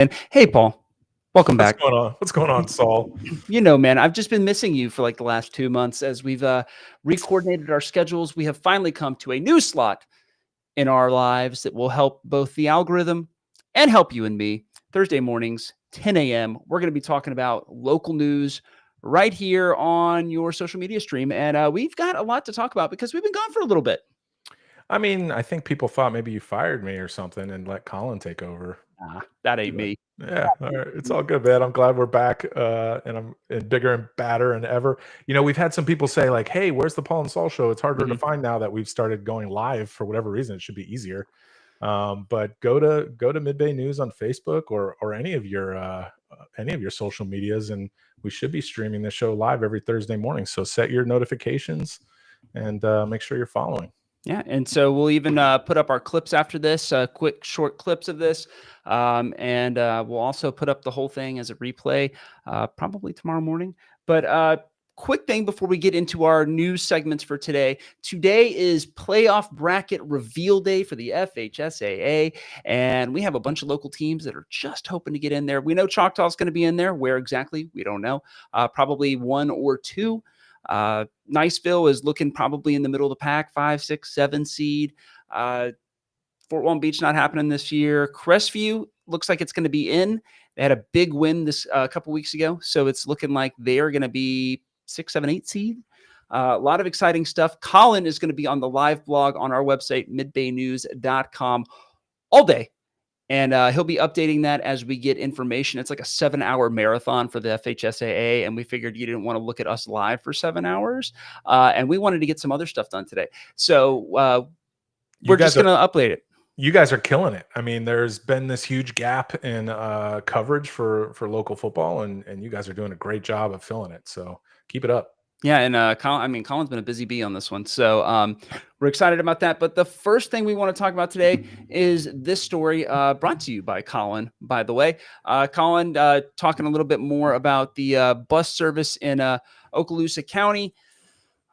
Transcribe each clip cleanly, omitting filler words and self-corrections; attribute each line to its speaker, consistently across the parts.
Speaker 1: And hey, Paul, welcome
Speaker 2: What's
Speaker 1: back.
Speaker 2: going on? What's going on, Saul?
Speaker 1: Man, I've just been missing you for like the last 2 months as we've recoordinated our schedules. We have finally come to a new slot in our lives that will help both the algorithm and help you and me. Thursday mornings, 10 a.m. We're going to be talking about local news right here on your social media stream. And we've got a lot to talk about because we've been gone for a little bit.
Speaker 2: I mean, I think people thought maybe you fired me or something and let Colin take over.
Speaker 1: That ain't
Speaker 2: But
Speaker 1: me.
Speaker 2: yeah, all right. It's all good, man. I'm glad we're back, and I'm bigger and badder than ever. We've had some people say like, "Hey, where's the Paul and Saul show?" It's harder to
Speaker 1: Mhm.
Speaker 2: find now that we've started going live for whatever reason. It should be easier. But go to Midbay News on Facebook or any of your social medias, and we should be streaming the show live every Thursday morning. So set your notifications and make sure you're following.
Speaker 1: Yeah, and so we'll even put up our clips after this, quick, short clips of this, and we'll also put up the whole thing as a replay, probably tomorrow morning. But quick thing before we get into our news segments for today. Today is playoff bracket reveal day for the FHSAA, and we have a bunch of local teams that are just hoping to get in there. We know Choctaw's going to be in there. Where exactly, we don't know. Probably one or two. Niceville is looking probably in the middle of the pack, 5, 6, 7 seed. Fort Walton Beach not happening this year. Crestview looks like it's going to be in. They had a big win this a couple weeks ago, so it's looking like they're going to be 6, 7, 8 seed. A lot of exciting stuff. Colin is going to be on the live blog on our website, midbaynews.com, all day. And he'll be updating that as we get information. It's like a 7-hour marathon for the FHSAA, and we figured you didn't want to look at us live for 7 hours, and we wanted to get some other stuff done today. So we're just going to update it.
Speaker 2: You guys are killing it. I mean, there's been this huge gap in coverage for local football, and you guys are doing a great job of filling it. So keep it up.
Speaker 1: Yeah, and Colin's been a busy bee on this one, so we're excited about that. But the first thing we want to talk about today is this story brought to you by Colin, by the way. Colin talking a little bit more about the bus service in Okaloosa County.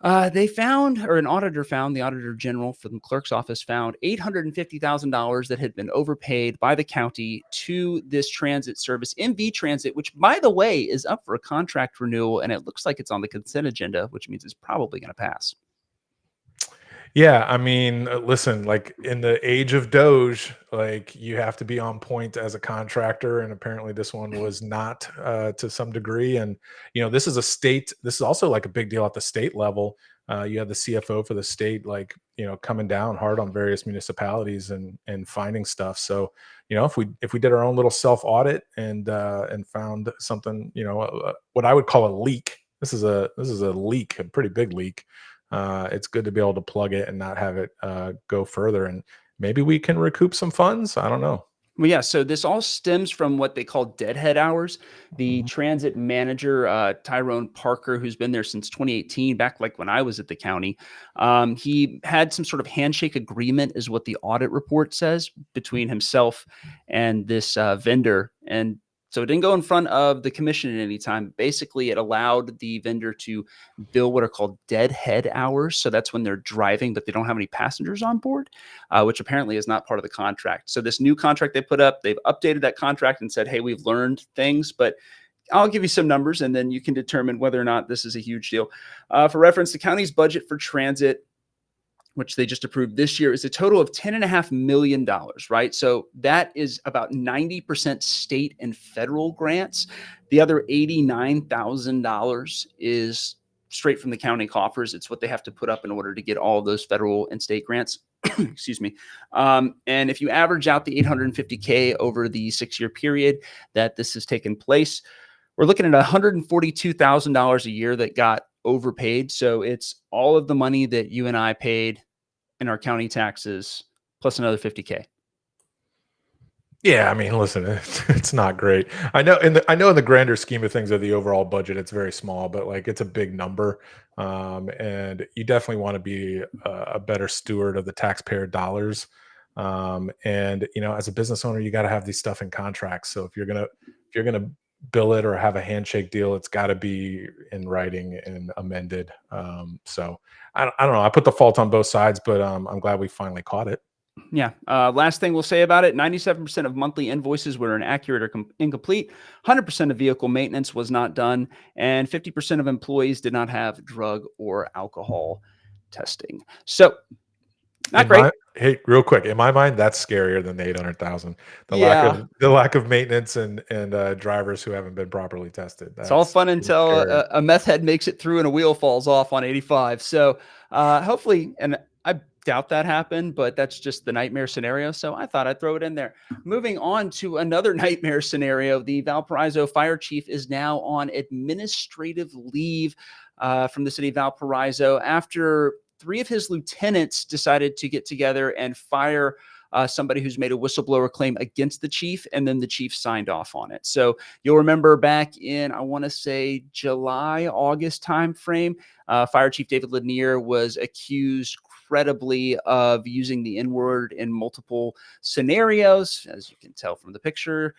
Speaker 1: They found, or an auditor found, the auditor general from the clerk's office found $850,000 that had been overpaid by the county to this transit service, MV Transit, which, by the way, is up for a contract renewal, and it looks like it's on the consent agenda, which means it's probably going to pass.
Speaker 2: Yeah, I mean, listen, like in the age of Doge, like you have to be on point as a contractor, and apparently this one was not to some degree. And this is a state. This is also like a big deal at the state level. You have the CFO for the state, like coming down hard on various municipalities and finding stuff. So if we did our own little self audit and found something, what I would call a leak. This is a leak, a pretty big leak. It's good to be able to plug it and not have it go further. And maybe we can recoup some funds. I don't know.
Speaker 1: Well, yeah, so this all stems from what they call deadhead hours. The transit manager, Tyrone Parker, who's been there since 2018, back like when I was at the county, he had some sort of handshake agreement, is what the audit report says, between himself and this vendor. And so it didn't go in front of the commission at any time. Basically, it allowed the vendor to bill what are called deadhead hours. So that's when they're driving, but they don't have any passengers on board, which apparently is not part of the contract. So this new contract they put up, they've updated that contract and said, hey, we've learned things, but I'll give you some numbers and then you can determine whether or not this is a huge deal. For reference, the county's budget for transit, which they just approved this year, is a total of $10.5 million, right? So that is about 90% state and federal grants. The other $89,000 is straight from the county coffers. It's what they have to put up in order to get all of those federal and state grants. Excuse me. And if you average out the $850K over the 6-year period that this has taken place, we're looking at $142,000 a year that got overpaid. So it's all of the money that you and I paid in our county taxes plus another $50K.
Speaker 2: Yeah, I mean, listen, it's not great. I know in the grander scheme of things of the overall budget, it's very small, but like it's a big number, and you definitely want to be a better steward of the taxpayer dollars. And as a business owner, you got to have these stuff in contracts. So if you're gonna bill it or have a handshake deal, it's got to be in writing and amended. So I don't know. I put the fault on both sides, but I'm glad we finally caught it.
Speaker 1: Yeah. Last thing we'll say about it, 97% of monthly invoices were inaccurate or incomplete. 100% of vehicle maintenance was not done. And 50% of employees did not have drug or alcohol testing. So, not
Speaker 2: In
Speaker 1: great.
Speaker 2: my Hey, real quick, in my mind, that's scarier than the 800,000.
Speaker 1: Yeah.
Speaker 2: The lack of maintenance and drivers who haven't been properly tested.
Speaker 1: It's all
Speaker 2: That's
Speaker 1: fun
Speaker 2: even
Speaker 1: until
Speaker 2: scarier.
Speaker 1: a meth head makes it through and a wheel falls off on 85. So hopefully, and I doubt that happened, but that's just the nightmare scenario. So I thought I'd throw it in there. Moving on to another nightmare scenario, the Valparaiso fire chief is now on administrative leave from the city of Valparaiso after three of his lieutenants decided to get together and fire somebody who's made a whistleblower claim against the chief, and then the chief signed off on it. So you'll remember back in, I want to say, July, August timeframe, Fire Chief David Lanier was accused credibly of using the N word in multiple scenarios. As you can tell from the picture,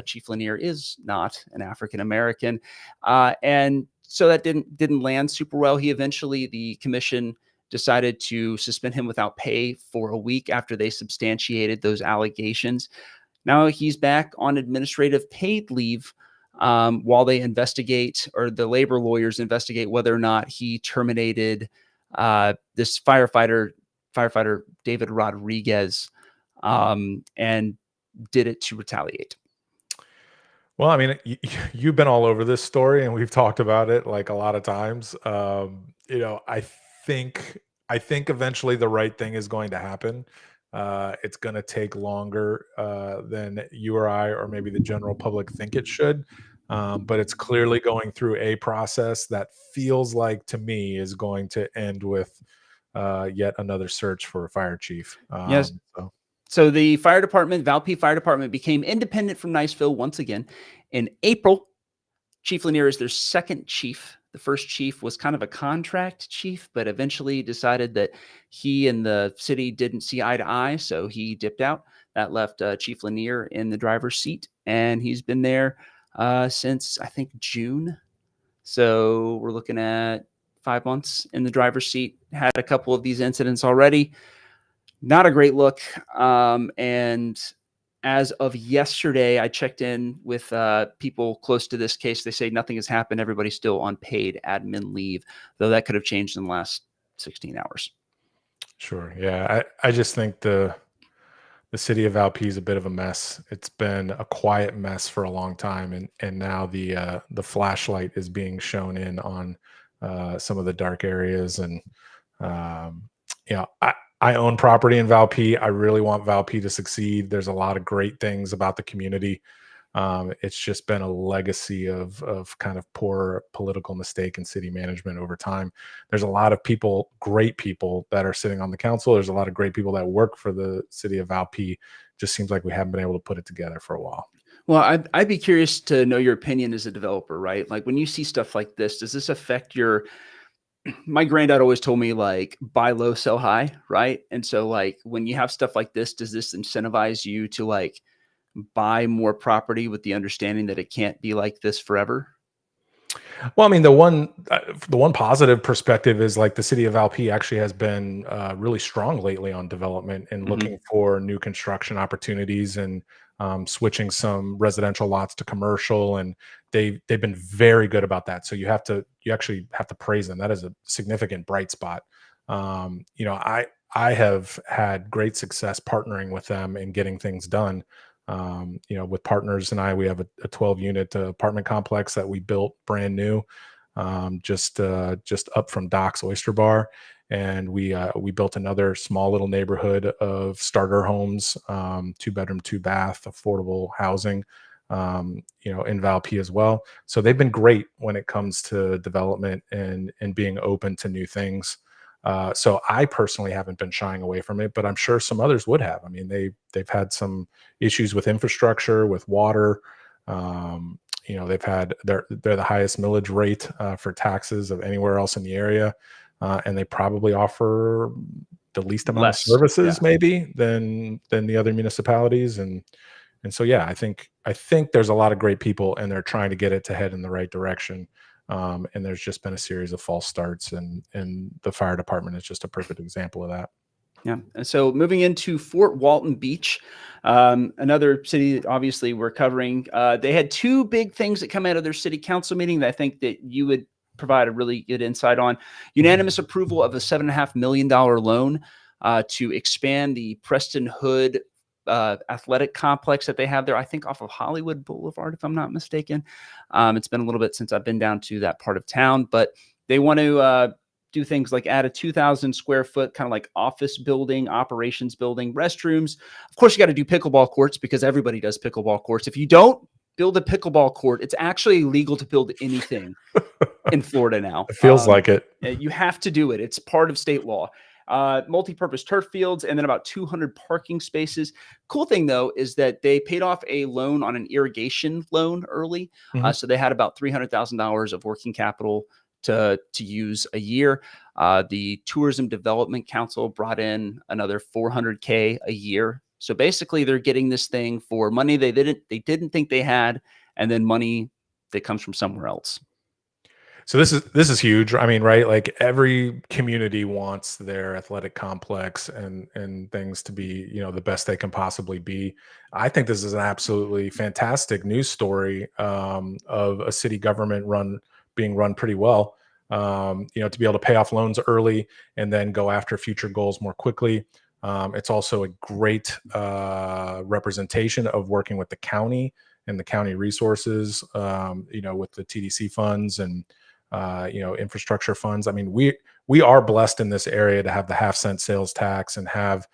Speaker 1: Chief Lanier is not an African American, and so that didn't land super well. The commission decided to suspend him without pay for a week after they substantiated those allegations. Now he's back on administrative paid leave while they investigate, or the labor lawyers investigate, whether or not he terminated this firefighter David Rodriguez, and did it to retaliate.
Speaker 2: Well, I mean, you've been all over this story, and we've talked about it like a lot of times. Think I think eventually the right thing is going to happen. It's going to take longer than you or I, or maybe the general public, think it should. But it's clearly going through a process that feels like, to me, is going to end with yet another search for a fire chief.
Speaker 1: Yes.
Speaker 2: So
Speaker 1: So the fire department, Valp Fire Department, became independent from Niceville once again in April. Chief Lanier is their second chief. The first chief was kind of a contract chief, but eventually decided that he and the city didn't see eye to eye, so he dipped out. That left Chief Lanier in the driver's seat, and he's been there since, I think, June. So we're looking at 5 months in the driver's seat. Had a couple of these incidents already. Not a great look. And as of yesterday, I checked in with people close to this case. They say nothing has happened. Everybody's still on paid admin leave, though that could have changed in the last 16 hours.
Speaker 2: sure, yeah, I just think the city of Valp is a bit of a mess. It's been a quiet mess for a long time, and now the flashlight is being shown in on some of the dark areas. And um, I own property in Valp. I really want Valp to succeed. There's a lot of great things about the community. It's just been a legacy of kind of poor political mistake and city management over time. There's a lot of people, great people, that are sitting on the council. There's a lot of great people that work for the city of Valp. Just seems like we haven't been able to put it together for a while.
Speaker 1: Well, I'd be curious to know your opinion as a developer, right? Like when you see stuff like this, does this affect your, my granddad always told me, like, buy low, sell high, right? And so like when you have stuff like this, does this incentivize you to like buy more property with the understanding that it can't be like this forever?
Speaker 2: Well, I mean, the one positive perspective is, like, the city of Valp actually has been really strong lately on development and looking
Speaker 1: Hmm.
Speaker 2: for new construction opportunities, and switching some residential lots to commercial, and they've been very good about that. So you actually have to praise them. That is a significant bright spot. I have had great success partnering with them and getting things done. With partners and we have a 12 unit apartment complex that we built brand new, just up from Doc's Oyster Bar, and we built another small little neighborhood of starter homes, 2 bedroom, 2 bath, affordable housing, in Valp as well. So they've been great when it comes to development and being open to new things. So I personally haven't been shying away from it, but I'm sure some others would have. I mean, they've had some issues with infrastructure, with water. They're the highest millage rate for taxes of anywhere else in the area, and they probably offer the least amount of
Speaker 1: Less.
Speaker 2: services
Speaker 1: Yeah.
Speaker 2: maybe than the other municipalities. And so, yeah, I think there's a lot of great people, and they're trying to get it to head in the right direction. And there's just been a series of false starts, and the fire department is just a perfect example of that.
Speaker 1: Yeah. And so moving into Fort Walton Beach, another city that obviously we're covering. They had two big things that come out of their city council meeting that I think that you would provide a really good insight on. Unanimous approval of a $7.5 million loan to expand the Preston Hood athletic complex that they have there, I think off of Hollywood Boulevard, if I'm not mistaken. It's been a little bit since I've been down to that part of town, but they want to do things like add a 2,000 square foot kind of like office building, operations building, restrooms. Of course, you got to do pickleball courts because everybody does pickleball courts. If you don't build a pickleball court, it's actually illegal to build anything in Florida now.
Speaker 2: It feels like it.
Speaker 1: You have to do it. It's part of state law. Multi-purpose turf fields, and then about 200 parking spaces. Cool thing though is that they paid off a loan on an irrigation loan early, so they had about $300,000 of working capital to use a year. The Tourism Development Council brought in another $400K a year. So basically, they're getting this thing for money they didn't think they had, and then money that comes from somewhere else.
Speaker 2: So this is huge. I mean, right? Like every community wants their athletic complex and things to be, the best they can possibly be. I think this is an absolutely fantastic news story of a city government being run pretty well. To be able to pay off loans early and then go after future goals more quickly. It's also a great representation of working with the county and the county resources, with the TDC funds and infrastructure funds. I mean, we are blessed in this area to have the half-cent sales tax and have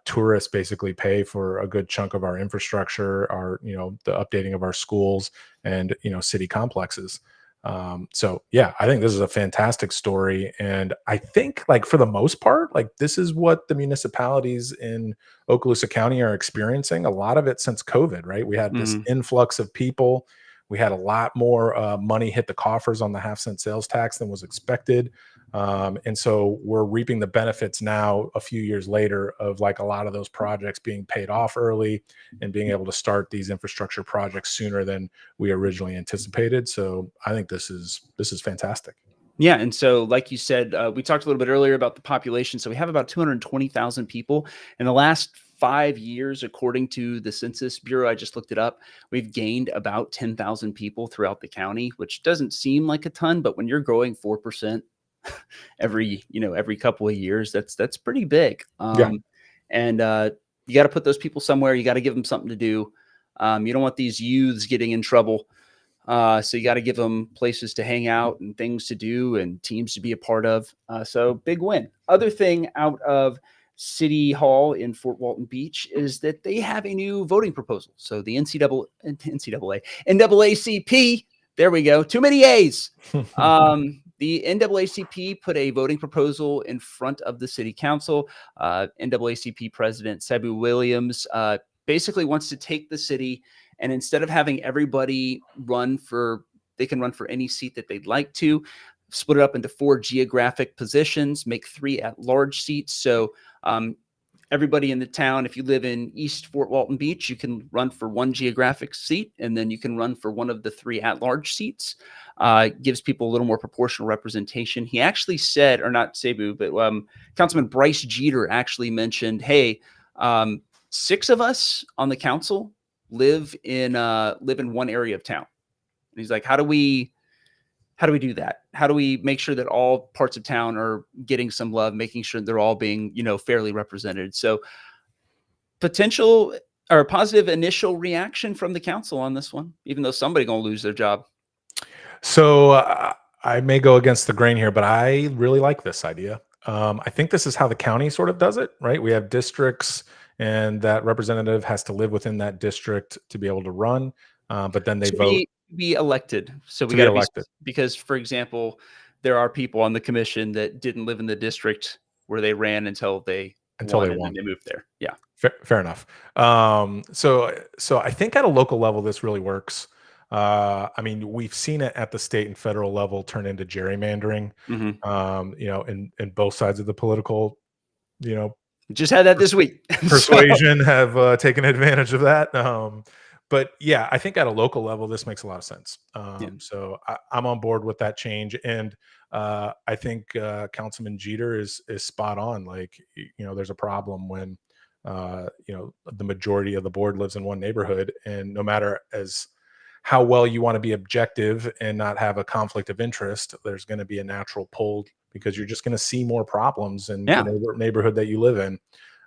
Speaker 2: tourists basically pay for a good chunk of our infrastructure, the updating of our schools and city complexes. So yeah, I think this is a fantastic story. And I think like for the most part, like this is what the municipalities in Okaloosa County are experiencing. A lot of it since COVID, right? We had this influx of people. We had a lot more money hit the coffers on the half-cent sales tax than was expected. And so we're reaping the benefits now a few years later of like a lot of those projects being paid off early and being able to start these infrastructure projects sooner than we originally anticipated. So I think this is fantastic.
Speaker 1: Yeah. And so, like you said, we talked a little bit earlier about the population. So we have about 220,000 people. In the last 5 years, according to the Census Bureau, I just looked it up, we've gained about 10,000 people throughout the county, which doesn't seem like a ton, but when you're growing 4% every couple of years, that's pretty big.
Speaker 2: Yeah.
Speaker 1: And you got to put those people somewhere. You got to give them something to do. You don't want these youths getting in trouble. So you got to give them places to hang out and things to do and teams to be a part of. So big win. Other thing out of City Hall in Fort Walton Beach is that they have a new voting proposal. So the NAACP, there we go. Too many A's. The NAACP put a voting proposal in front of the city council. NAACP President Cebu Williams basically wants to take the city, and instead of having everybody they can run for any seat that they'd like to, split it up into 4 geographic positions, make 3 at-large seats. So everybody in the town, if you live in East Fort Walton Beach, you can run for 1 geographic seat, and then you can run for one of the 3 at-large seats. Gives people a little more proportional representation. He actually said, or not Cebu, but Councilman Bryce Jeter actually mentioned, hey, 6 of us on the council live in one area of town. And he's like, how do we do that? How do we make sure that all parts of town are getting some love, making sure they're all being, fairly represented? So potential or positive initial reaction from the council on this one, even though somebody's going to lose their job.
Speaker 2: So I may go against the grain here, but I really like this idea. I think this is how the county sort of does it, right? We have districts and that representative has to live within that district to be able to run. But then they vote.
Speaker 1: Be elected. So we
Speaker 2: got
Speaker 1: to be elected because, for example, there are people on the commission that didn't live in the district where they ran until they won. And they moved there. Yeah.
Speaker 2: Fair enough. So I think at a local level, this really works. I mean, we've seen it at the state and federal level turn into gerrymandering, in both sides of the political,
Speaker 1: just had that this week.
Speaker 2: Persuasion have taken advantage of that. But yeah, I think at a local level, this makes a lot of sense.
Speaker 1: Yeah.
Speaker 2: So I'm on board with that change, and I think Councilman Jeter is spot on. Like there's a problem when the majority of the board lives in one neighborhood, and no matter as how well you want to be objective and not have a conflict of interest, there's going to be a natural pull because you're just going to see more problems in the
Speaker 1: Yeah.
Speaker 2: neighborhood that you live in.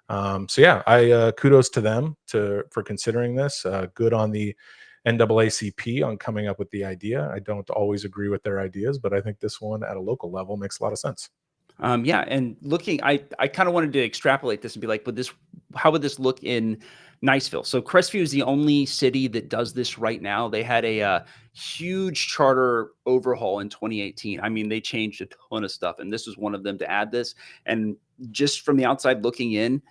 Speaker 2: So yeah, I kudos to them for considering this. Good on the NAACP on coming up with the idea. I don't always agree with their ideas, but I think this one at a local level makes a lot of sense.
Speaker 1: Yeah, and I kind of wanted to extrapolate this and be like, how would this look in Niceville? So Crestview is the only city that does this right now. They had a huge charter overhaul in 2018. I mean, they changed a ton of stuff, and this was one of them to add this. And just from the outside looking in,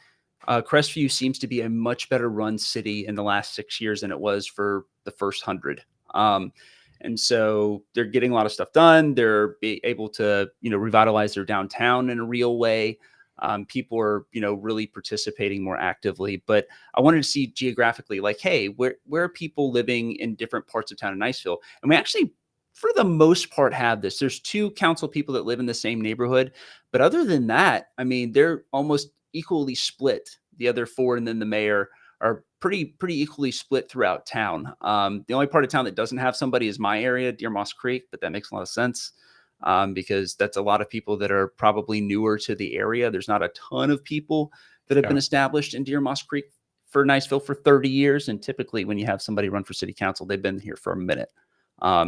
Speaker 1: Crestview seems to be a much better run city in the last 6 years than it was for the first 100. And so they're getting a lot of stuff done. They're able to, revitalize their downtown in a real way. People are, really participating more actively. But I wanted to see geographically, like, hey, where are people living in different parts of town in Niceville? And we actually, for the most part, have this. There's 2 council people that live in the same neighborhood. But other than that, I mean, they're almost equally split. The other 4 and then the mayor are pretty equally split throughout town. The only part of town that doesn't have somebody is my area, Deer Moss Creek, but that makes a lot of sense because that's a lot of people that are probably newer to the area. There's not a ton of people that have been
Speaker 2: Yeah.
Speaker 1: established in Deer Moss Creek for Niceville for 30 years. And typically when you have somebody run for city council, they've been here for a minute.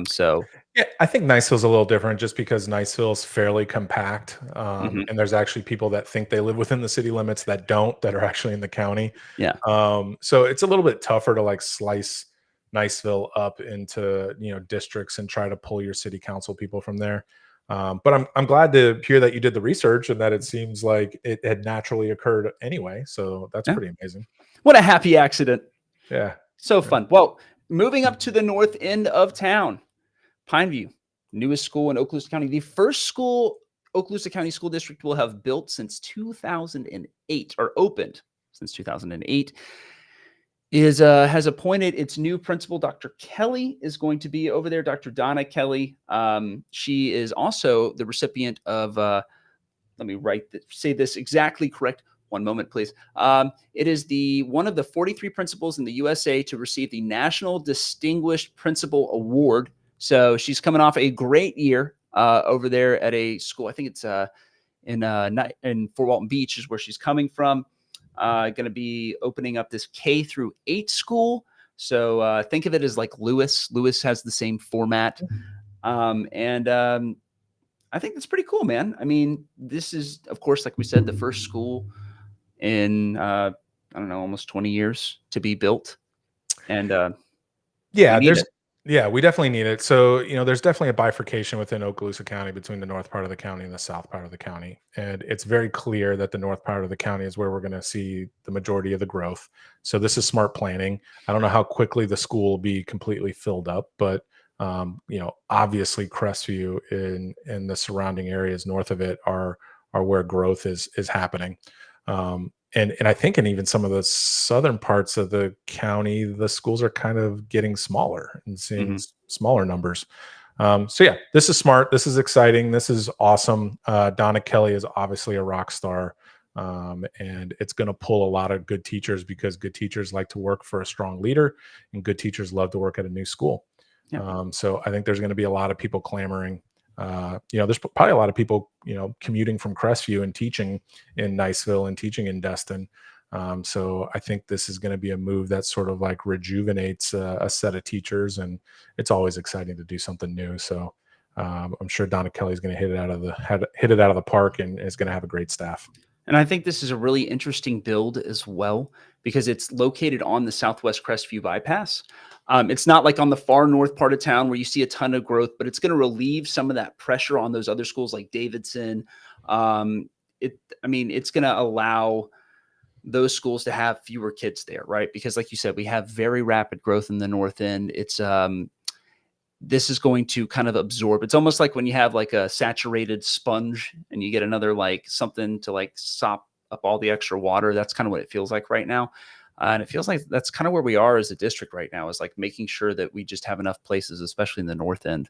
Speaker 1: So
Speaker 2: Yeah, I think Niceville's a little different just because Niceville's fairly compact.
Speaker 1: mhm,
Speaker 2: And there's actually people that think they live within the city limits that don't, that are actually in the county.
Speaker 1: yeah.
Speaker 2: So it's a little bit tougher to like slice Niceville up into, districts and try to pull your city council people from there. But I'm glad to hear that you did the research and that it seems like it had naturally occurred anyway. So that's
Speaker 1: Yeah.
Speaker 2: pretty amazing.
Speaker 1: What a happy accident.
Speaker 2: Yeah.
Speaker 1: So
Speaker 2: Yeah.
Speaker 1: fun. Well, moving up to the north end of town, Pineview, newest school in Okaloosa County, the first school Okaloosa County School District will have built since 2008 or opened since 2008 is has appointed its new principal. Dr. Kelly is going to be over there. Dr. Donna Kelly. She is also the recipient of let me say this exactly correct. One moment, please. It is one of the 43 principals in the USA to receive the National Distinguished Principal Award. So she's coming off a great year over there at a school. I think it's in Fort Walton Beach is where she's coming from. Going to be opening up this K-8 school. So think of it as like Lewis. Lewis has the same format. And I think that's pretty cool, man. I mean, this is, of course, like we said, the first school in, I don't know, almost 20 years to be built. And we
Speaker 2: Yeah,
Speaker 1: need it.
Speaker 2: we definitely need it. So, there's definitely a bifurcation within Okaloosa County between the north part of the county and the south part of the county. And it's very clear that the north part of the county is where we're going to see the majority of the growth. So this is smart planning. I don't know how quickly the school will be completely filled up, but obviously Crestview and the surrounding areas north of it are where growth is happening. And I think in even some of the southern parts of the county, the schools are kind of getting smaller and seeing
Speaker 1: Mhm.
Speaker 2: smaller numbers. So yeah, this is smart. This is exciting. This is awesome. Donna Kelly is obviously a rock star. And it's going to pull a lot of good teachers because good teachers like to work for a strong leader and good teachers love to work at a new school.
Speaker 1: Yeah.
Speaker 2: So I think there's going to be a lot of people clamoring. There's probably a lot of people, commuting from Crestview and teaching in Niceville and teaching in Destin. So I think this is going to be a move that sort of like rejuvenates a set of teachers, and it's always exciting to do something new. So I'm sure Donna Kelly's going to hit it out of the park and is going to have a great staff.
Speaker 1: And I think this is a really interesting build as well because it's located on the Southwest Crestview bypass. It's not like on the far north part of town where you see a ton of growth, but it's going to relieve some of that pressure on those other schools like Davidson. It's going to allow those schools to have fewer kids there, right? Because like you said, we have very rapid growth in the north end. This is going to kind of absorb. It's almost like when you have like a saturated sponge and you get another like something to like sop up all the extra water. That's kind of what it feels like right now. And it feels like that's kind of where we are as a district right now, is like making sure that we just have enough places, especially in the north end,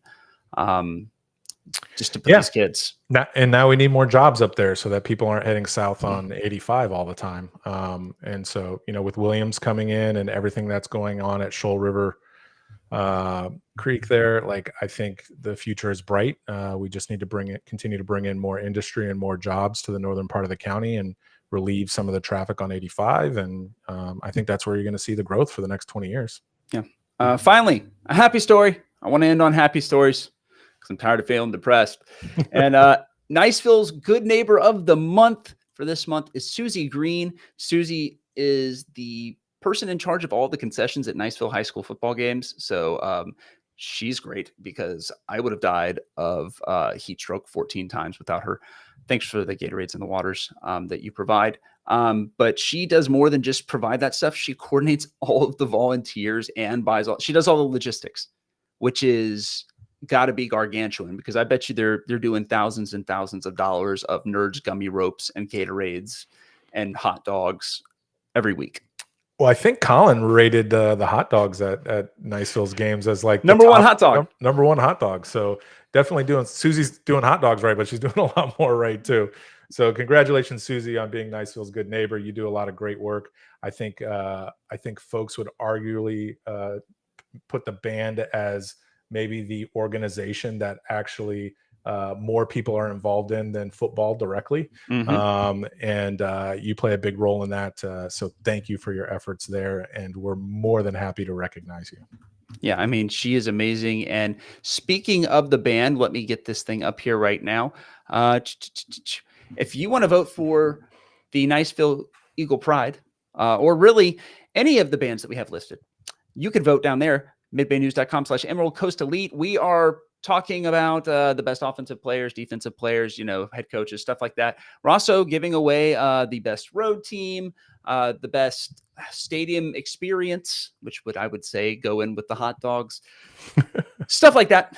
Speaker 1: just to put these kids.
Speaker 2: Now we need more jobs up there so that people aren't heading south on 85 all the time. And so, with Williams coming in and everything that's going on at Shoal River Creek there, like, I think the future is bright. We just need to continue to bring in more industry and more jobs to the northern part of the county and relieve some of the traffic on 85. And I think that's where you're going to see the growth for the next 20 years.
Speaker 1: Yeah. Finally, a happy story. I want to end on happy stories because I'm tired of feeling depressed. And Niceville's Good Neighbor of the Month for this month is Susie Green. Susie is the person in charge of all the concessions at Niceville high school football games. So she's great, because I would have died of heat stroke 14 times without her. Thanks for the Gatorades and the waters that you provide. But she does more than just provide that stuff. She coordinates all of the volunteers and she does all the logistics, which is got to be gargantuan, because I bet you they're doing thousands and thousands of dollars of Nerds gummy ropes and Gatorades and hot dogs every week.
Speaker 2: Well, I think Colin rated the hot dogs at Niceville's games as like
Speaker 1: number one hot dog.
Speaker 2: Number one hot dog. So definitely Susie's doing hot dogs right, but she's doing a lot more right too. So congratulations, Susie, on being Niceville's good neighbor. You do a lot of great work. I think folks would arguably put the band as maybe the organization that actually more people are involved in than football directly. And you play a big role in that. So thank you for your efforts there. And we're more than happy to recognize you.
Speaker 1: Yeah, I mean, she is amazing. And speaking of the band, let me get this thing up here right now. If you want to vote for the Niceville Eagle Pride, or really any of the bands that we have listed, you can vote down there, midbaynews.com/Emerald Coast Elite. We are talking about the best offensive players, defensive players, head coaches, stuff like that. We're also giving away the best road team, the best stadium experience, which I would say go in with the hot dogs, stuff like that.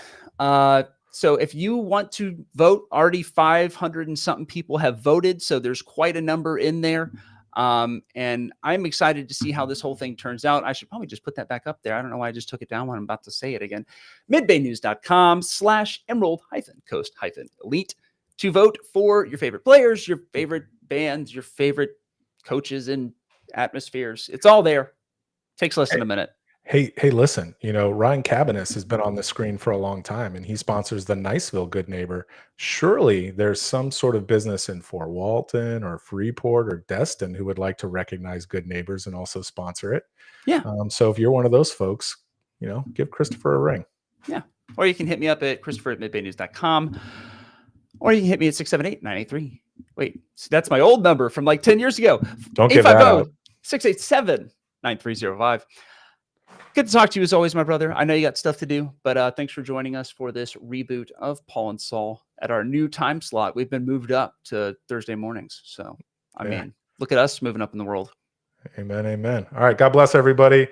Speaker 1: So if you want to vote, already 500 and something people have voted. So there's quite a number in there. And I'm excited to see how this whole thing turns out. I should probably just put that back up there. I don't know why I just took it down when I'm about to say it again. midbaynews.com/Emerald-Coast-Elite to vote for your favorite players, your favorite bands, your favorite coaches and atmospheres. It's all there. Takes less than a minute.
Speaker 2: Hey, listen, Ryan Cabanis has been on the screen for a long time, and he sponsors the Niceville Good Neighbor. Surely there's some sort of business in Fort Walton or Freeport or Destin who would like to recognize good neighbors and also sponsor it.
Speaker 1: Yeah.
Speaker 2: So if you're one of those folks, give Christopher a ring.
Speaker 1: Yeah. Or you can hit me up at Christopher@midbaynews.com, or you can hit me at 678-983. Wait, that's my old number from like 10 years ago.
Speaker 2: Don't give that out.
Speaker 1: 687-9305. Good to talk to you as always, my brother. I know you got stuff to do, but thanks for joining us for this reboot of Paul and Saul at our new time slot. We've been moved up to Thursday mornings. So, I mean, look at us moving up in the world.
Speaker 2: Amen. Amen. All right. God bless everybody.